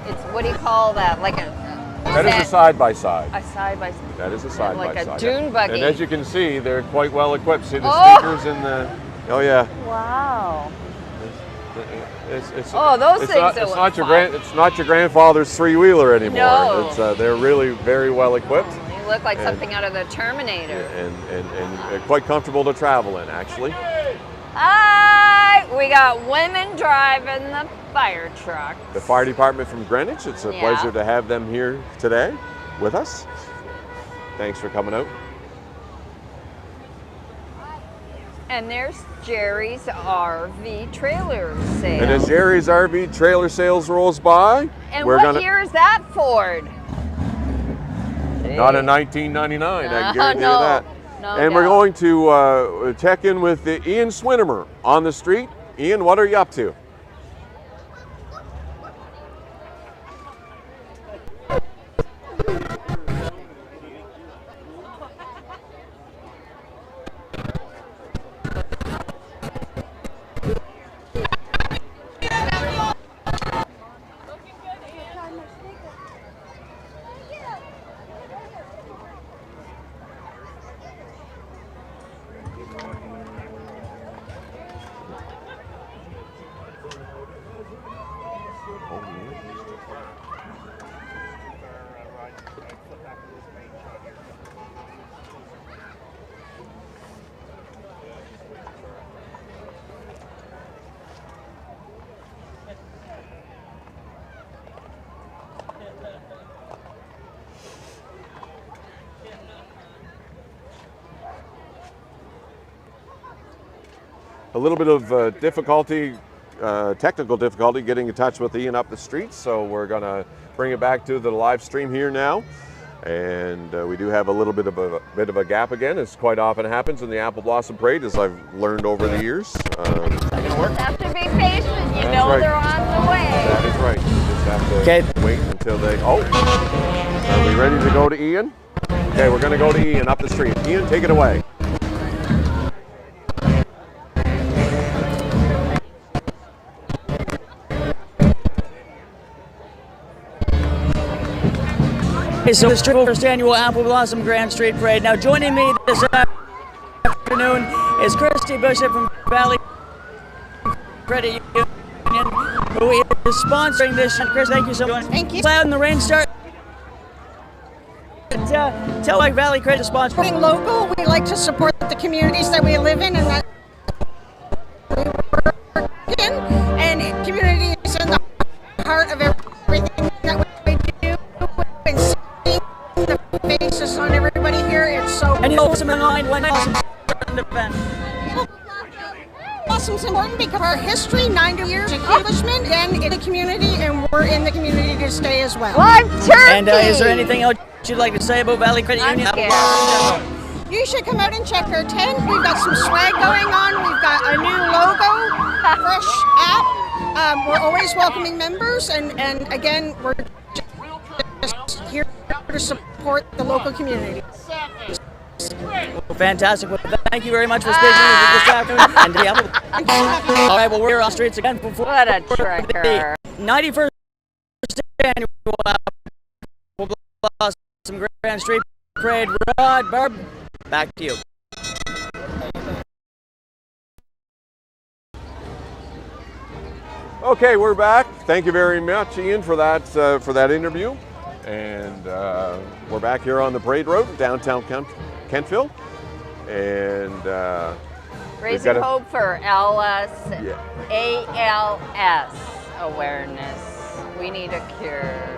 B: It's, what do you call that? Like
A: That is a side by side.
B: a side by side.
A: That is a side by
B: Like
A: side.
B: a dune buggy.
A: And as you can see, they're quite well equipped. See the
B: Oh!
A: stickers in the. Oh yeah.
B: Wow.
A: It's
B: Oh, those
A: it's
B: things
A: not,
B: that
A: it's
B: look
A: not your
B: fun.
A: it's not your grandfather's three-wheeler anymore.
B: No.
A: It's they're really very well equipped
B: They look like something out of the Terminator.
A: and quite comfortable to travel in, actually.
B: Hi! We got women driving the fire truck.
A: The fire department from Greenwich. It's a
B: Yeah.
A: pleasure to have them here today with us. Thanks for coming out.
B: And there's Jerry's RV trailer sale.
A: And as Jerry's RV trailer sales rolls by,
B: And
A: we're
B: what
A: gonna
B: year is that Ford?
A: not in 1999. I can guarantee
B: no.
A: you that.
B: No
A: And we're
B: doubt.
A: going to check in with Ian Swinamer on the street. Ian, what are you up to? A little bit of difficulty, technical difficulty getting in touch with Ian up the street, so we're going to bring it back to the live stream here now. And we do have a little bit of a gap again, as quite often happens in the Apple Blossom Parade, as I've learned over the years.
B: Just have to be patient. You
A: That's
B: know
A: right.
B: they're on the way.
A: That is right. You just have to
D: Okay.
A: wait until they. Oh, are we ready to go to Ian? Okay, we're going to go to Ian up the street. Ian, take it away.
D: Okay, so this first annual Apple Blossom Grand Street Parade. Now joining me this afternoon is Christy Bishop from Valley Credit Union, who is sponsoring this. Chris, thank you so much.
G: Thank you.
D: Cloud and the rain start. Tell like Valley Credit sponsor.
G: Being local, we like to support the communities that we live in and that we work in. And community is in the heart of everything that we do. And seeing the faces on everybody here, it's so
D: And you'll also mind when awesome event.
G: Blossoms important because our history, 90 years accomplishment, and in the community, and we're in the community to stay as well.
B: Live turkey!
D: And is there anything else you'd like to say about Valley Credit Union?
G: You should come out and check our tent. We've got some swag going on. We've got a new logo, fresh app. We're always welcoming members, and again, we're just here to support the local community.
D: Well, fantastic. Well, thank you very much for speaking with us this afternoon. And all right, well, we're here on the streets again before
B: What a trekker.
D: the 91st annual Apple Blossom Grand Street Parade. Rod, Barb, back to you.
A: Okay, we're back. Thank you very much, Ian, for that interview. And we're back here on the Parade Road in downtown Kentville. And
B: Raising hope for ALS awareness. We need a cure.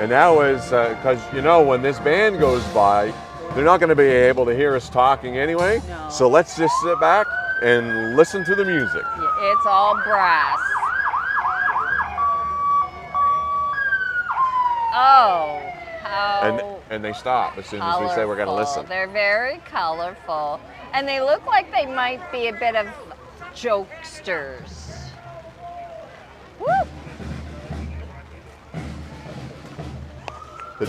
A: And now because when this band goes by, they're not going to be able to hear us talking anyway.
B: No.
A: So let's just sit back and listen to the music.
B: It's all brass. Oh, how
A: And they stop as soon as we say we're going to listen.
B: They're very colorful. And they look like they might be a bit of jokesters. Woo!
A: The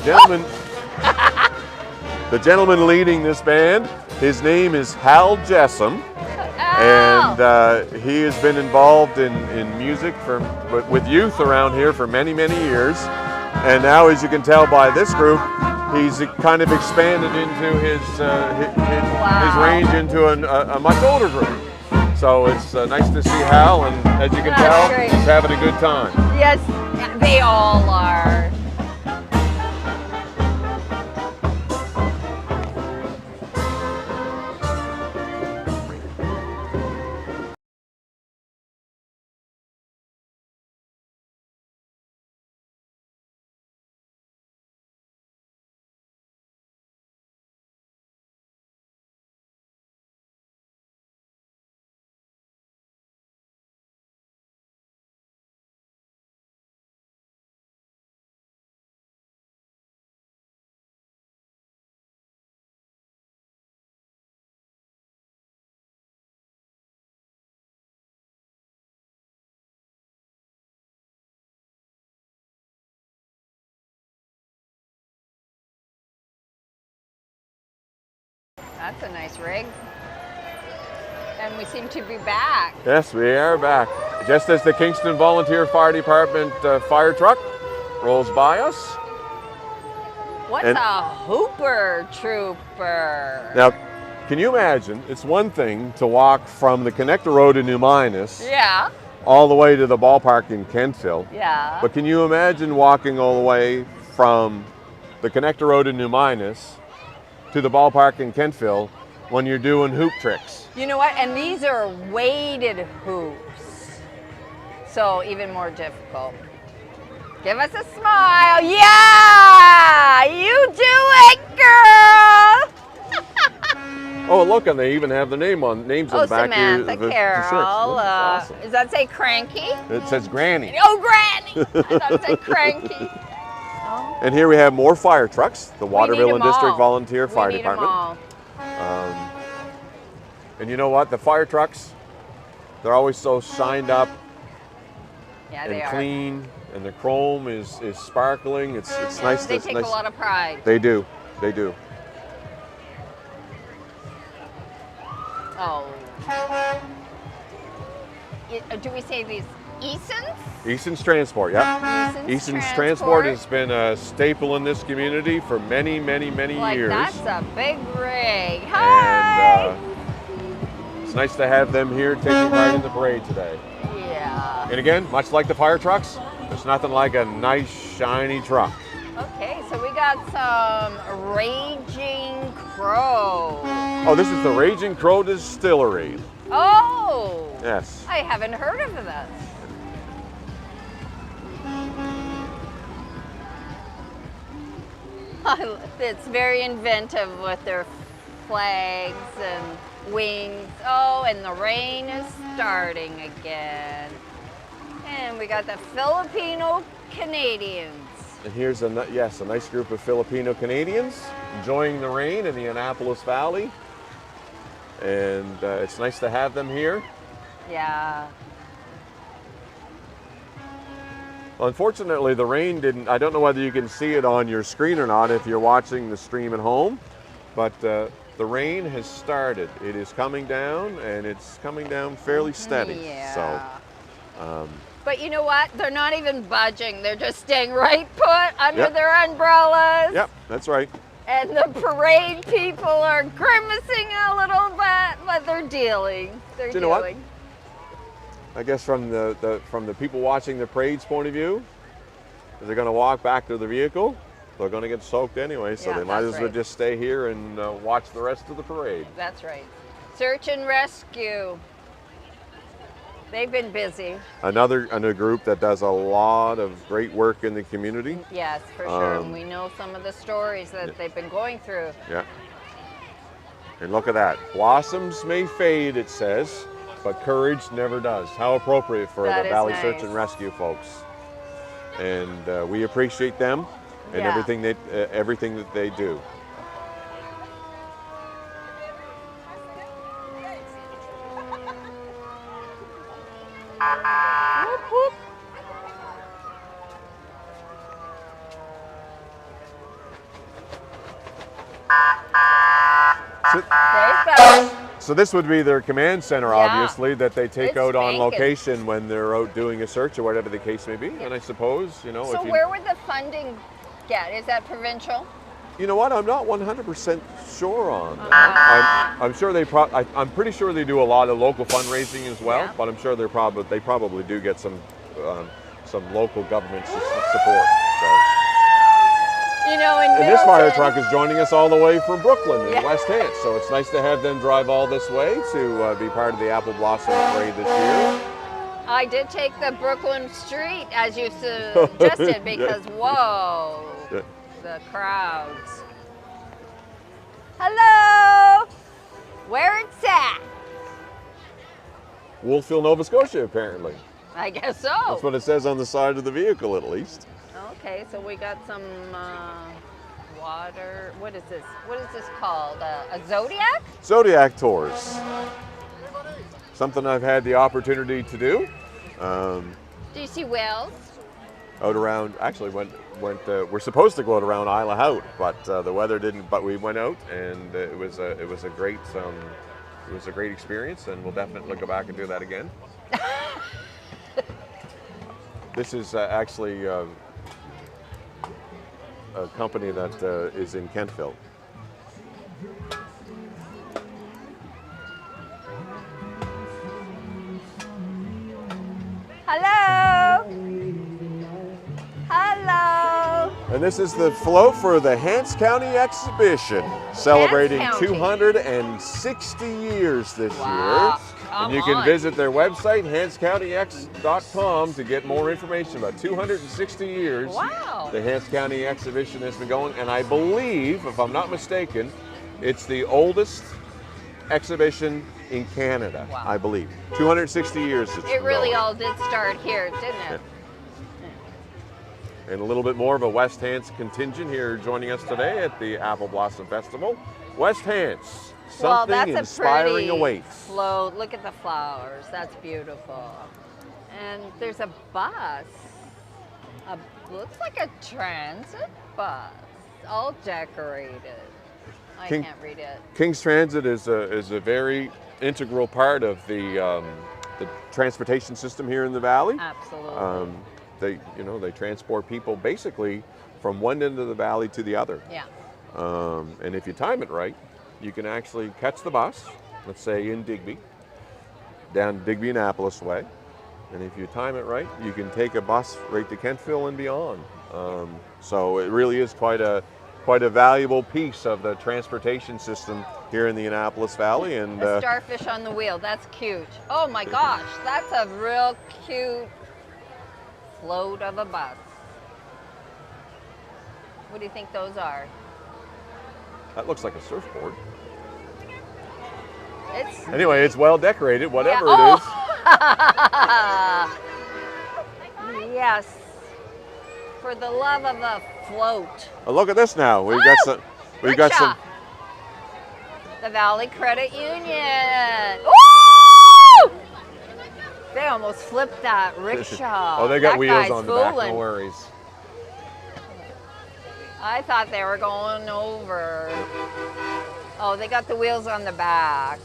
A: gentleman leading this band, his name is Hal Jessam. And he has been involved in music with youth around here for many, many years. And now, as you can tell by this group, he's kind of expanded into his range into a much older group. So it's nice to see Hal, and as you can tell,
B: great.
A: he's having a good time.
B: Yes, they all are. That's a nice rig. And we seem to be back.
A: Yes, we are back. Just as the Kingston Volunteer Fire Department fire truck rolls by us.
B: What's a hooper trooper?
A: Now, can you imagine? It's one thing to walk from the connector road in New Minas
B: Yeah,
A: all the way to the ballpark in Kentville.
B: yeah.
A: But can you imagine walking all the way from the connector road in New Minas to the ballpark in Kentville when you're doing hoop tricks?
B: You know what? And these are weighted hoops. So even more difficult. Give us a smile. Yeah! You do it, girl!
A: Oh, look, and they even have the names on the back here.
B: Samantha Carroll.
A: Awesome.
B: Does that say cranky?
A: It says Granny.
B: Oh, Granny! I thought it said cranky.
A: And here we have more fire trucks, the Waterville and
B: them
A: District
B: all.
A: Volunteer Fire
B: We need them
A: Department.
B: all.
A: And you know what? The fire trucks, they're always so shined up
B: Yeah,
A: and
B: they are.
A: clean, and the chrome is sparkling. It's nice.
B: They take a lot of pride.
A: They do. They do.
B: Oh. Do we say these Easons?
A: Easton's Transport, yeah. Easton's Transport has been a staple in this community for many, many, many years.
B: That's a big rig. Hi!
A: And it's nice to have them here taking part in the parade today.
B: Yeah.
A: And again, much like the fire trucks, there's nothing like a nice, shiny truck.
B: Okay, so we got some Raging Crow.
A: Oh, this is the Raging Crow Distillery.
B: Oh!
A: Yes.
B: I haven't heard of this. It's very inventive with their flags and wings. Oh, and the rain is starting again. And we got the Filipino Canadians.
A: And here's a nice group of Filipino Canadians enjoying the rain in the Annapolis Valley. And it's nice to have them here.
B: Yeah.
A: Unfortunately, the rain didn't, I don't know whether you can see it on your screen or not if you're watching the stream at home, but the rain has started. It is coming down, and it's coming down fairly steady.
B: Yeah.
A: So,
B: but you know what? They're not even budging. They're just staying right put under
A: Yep.
B: their umbrellas.
A: yep, that's right.
B: And the parade people are grimacing a little bit, but they're dealing. They're
A: Do you know what?
B: dealing.
A: I guess from the people watching the parade's point of view, if they're going to walk back to the vehicle, they're going to get soaked anyway, so
B: Yeah,
A: they might
B: that's
A: as well
B: right.
A: just stay here and watch the rest of the parade.
B: That's right. Search and rescue. They've been busy.
A: Another group that does a lot of great work in the community.
B: Yes, for sure. And we know some of the stories that they've been going through.
A: Yeah. And look at that. Blossoms may fade, it says, but courage never does. How appropriate for
B: That
A: the
B: is
A: Valley
B: nice.
A: Search and Rescue folks. And we appreciate them and
B: Yeah.
A: everything that they do.
B: Whoop, whoop.
A: So,
B: There's that.
A: so this would be their command center,
B: Yeah.
A: obviously, that they take
B: It's
A: out on
B: spanking.
A: location when they're out doing a search or whatever the case may be. And I suppose,
B: So
A: if you,
B: where would the funding get? Is that provincial?
A: you know what, I'm not 100% sure on that. I'm sure I'm pretty sure they do a lot of local fundraising as well,
B: Yeah.
A: but I'm sure they probably do get some local government support. So.
B: You know, in
A: And this fire
B: Middleton-
A: truck is joining us all the way from Brooklyn in
B: Yeah.
A: West Hants, so it's nice to have them drive all this way to be part of the Apple Blossom Parade this year.
B: I did take the Brooklyn Street, as you suggested, because whoa,
A: Yeah.
B: the crowds. Hello, where it's at?
A: Wolfville, Nova Scotia, apparently.
B: I guess so.
A: That's what it says on the side of the vehicle, at least.
B: Okay, so we got some water. What is this? What is this called? A Zodiac?
A: Zodiac tours. Something I've had the opportunity to do.
B: Do you see whales?
A: Out around, actually we're supposed to go out around Isle of Haut, but the weather didn't. But we went out, and it was a great experience, and we'll definitely go back and do that again. This is actually a company that is in Kentville.
B: Hello. Hello.
A: And this is the float for the Hants County exhibition, celebrating
B: County.
A: 260 years this
B: Wow.
A: year. And you can visit their website, hantscountyx.com, to get more information about 260 years.
B: Wow.
A: The Hants County exhibition has been going, and I believe, if I'm not mistaken, it's the oldest exhibition in Canada,
B: Wow.
A: I believe. 260 years it's
B: It
A: been
B: really
A: going.
B: all did start here, didn't it?
A: And a little bit more of a West Hants contingent here joining us today at the Apple Blossom Festival. West Hants,
B: Well,
A: something
B: that's a
A: inspiring
B: pretty
A: awaits.
B: float. Look at the flowers. That's beautiful. And there's a bus. Looks like a transit bus, all decorated. I
A: King-
B: can't read it.
A: King's Transit is a very integral part of the transportation system here in the valley.
B: Absolutely.
A: They transport people basically from one end of the valley to the other.
B: Yeah.
A: And if you time it right, you can actually catch the bus, let's say in Digby, down Digby Annapolis way. And if you time it right, you can take a bus right to Kentville and beyond. So it really is quite a valuable piece of the transportation system here in the Annapolis Valley. And
B: A starfish on the wheel. That's cute. Oh my gosh, that's a real cute float of a bus. What do you think those are?
A: that looks like a surfboard.
B: it's
A: Anyway, it's well decorated, whatever
B: yeah.
A: it is.
B: Yes. For the love of a float.
A: Oh, look at this now. We've got some.
B: The Valley Credit Union. Woo! They almost flipped that rickshaw.
A: Oh, they got
B: That
A: wheels
B: guy's
A: on the back. No
B: fooling.
A: worries.
B: I thought they were going over. Oh, they got the wheels on the back.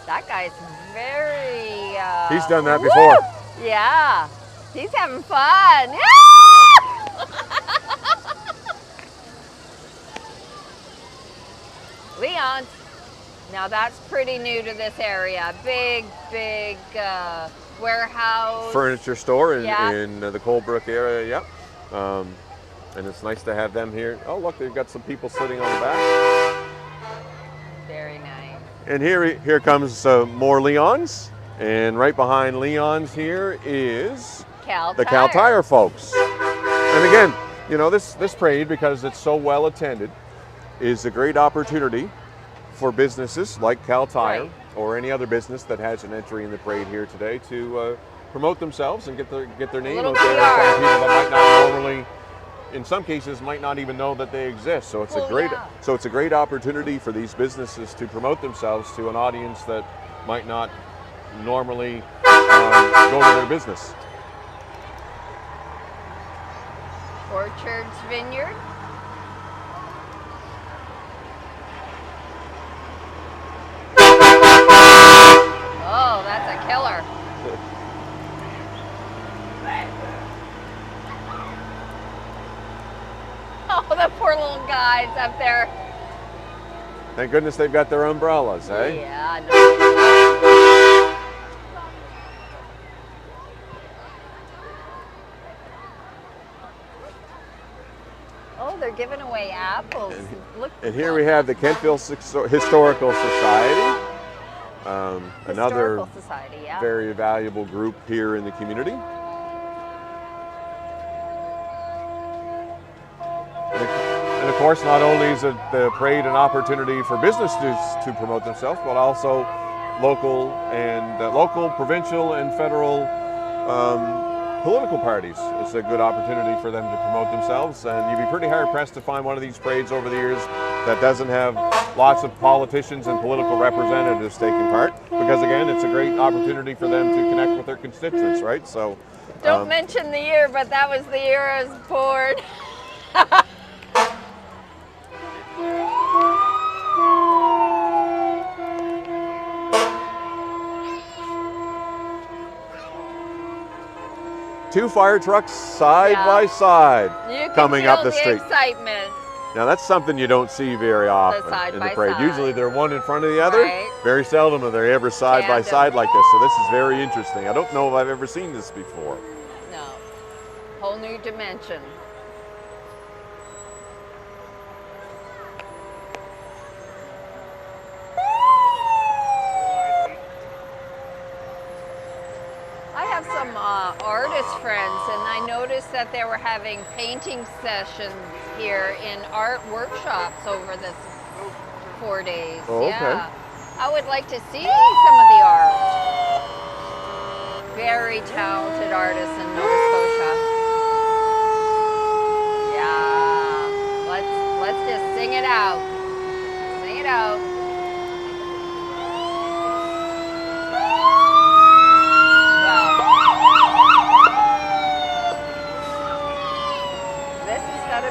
B: That guy's very.
A: He's done that
B: woo!
A: before.
B: Yeah, he's having fun. Yeah! Leon. Now that's pretty new to this area. Big warehouse.
A: Furniture store
B: Yeah.
A: in the Colebrook area, yep. And it's nice to have them here. Oh, look, they've got some people sitting on the back.
B: Very nice.
A: And here comes more Leon's. And right behind Leon's here is the Cal Tire folks. And again, you know, this parade, because it's so well attended, is a great opportunity for businesses like Cal Tire or any other business that has an entry in the parade here today to promote themselves and get their name out there in front of people that might not normally, in some cases, might not even know that they exist. So it's it's a great opportunity for these businesses to promote themselves to an audience that might not normally go to their business.
B: Orchards Vineyard. Oh, that's a killer. Oh, the poor little guys up there.
A: Thank goodness they've got their umbrellas, eh?
B: Yeah, no. Oh, they're giving away apples. Look.
A: And here we have the Kentville Historical Society, another
B: Historical Society, yeah.
A: very valuable group here in the community. And of course, not only is the parade an opportunity for businesses to promote themselves, but also local, provincial, and federal political parties. It's a good opportunity for them to promote themselves, and you'd be pretty hard pressed to find one of these parades over the years that doesn't have lots of politicians and political representatives taking part, because again, it's a great opportunity for them to connect with their constituents, right? So
B: don't mention the year, but that was the year I was born.
A: two fire trucks side by side coming up the street.
B: Excitement.
A: Now that's something you don't see very often in the parade. Usually they're one in front of the other.
B: Right.
A: Very seldom are they ever side by side like this. So this is very interesting. I don't know if I've ever seen this before.
B: No. Whole new dimension. I have some artist friends, and I noticed that they were having painting sessions here in art workshops over this 4 days.
A: Oh, okay.
B: Yeah. I would like to see some of the art. Very talented artists in Nova Scotia. Yeah. Let's just sing it out. Sing it out.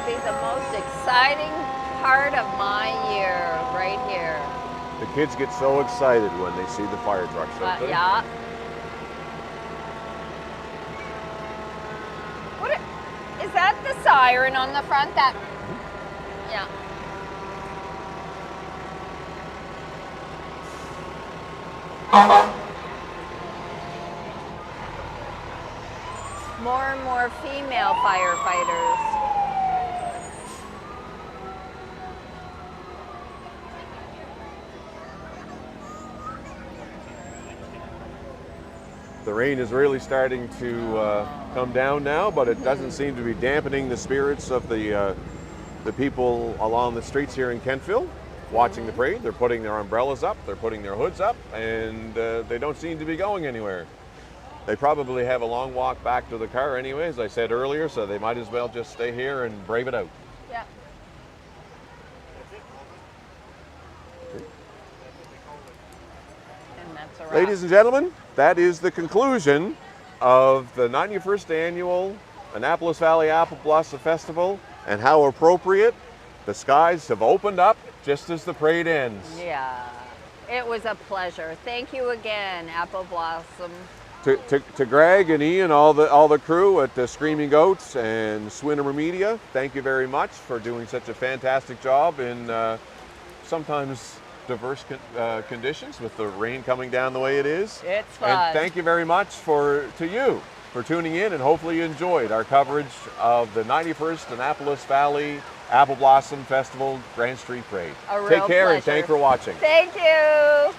B: Be the most exciting part of my year right here.
A: The kids get so excited when they see the fire trucks, don't they?
B: Yeah. Is that the siren on the front? That. Yeah. More and more female firefighters.
A: The rain is really starting to come down now, but it doesn't seem to be dampening the spirits of the people along the streets here in Kentville. watching the parade. They're putting their umbrellas up, they're putting their hoods up, and they don't seem to be going anywhere. They probably have a long walk back to the car anyway, as I said earlier, so they might as well just stay here and brave it out.
B: Yeah. And that's a wrap.
A: Ladies and gentlemen, that is the conclusion of the 91st Annual Annapolis Valley Apple Blossom Festival, and how appropriate the skies have opened up just as the parade ends.
B: Yeah. It was a pleasure. Thank you again, Apple Blossom.
A: To Greg and Ian, all the crew at the Screaming Goats and Swinamer Media, thank you very much for doing such a fantastic job in sometimes diverse conditions with the rain coming down the way it is.
B: It's fun.
A: And thank you very much to you for tuning in, and hopefully you enjoyed our coverage of the 91st Annapolis Valley Apple Blossom Festival Grand Street Parade.
B: A real
A: Take care
B: pleasure.
A: and thanks for watching.
B: Thank you.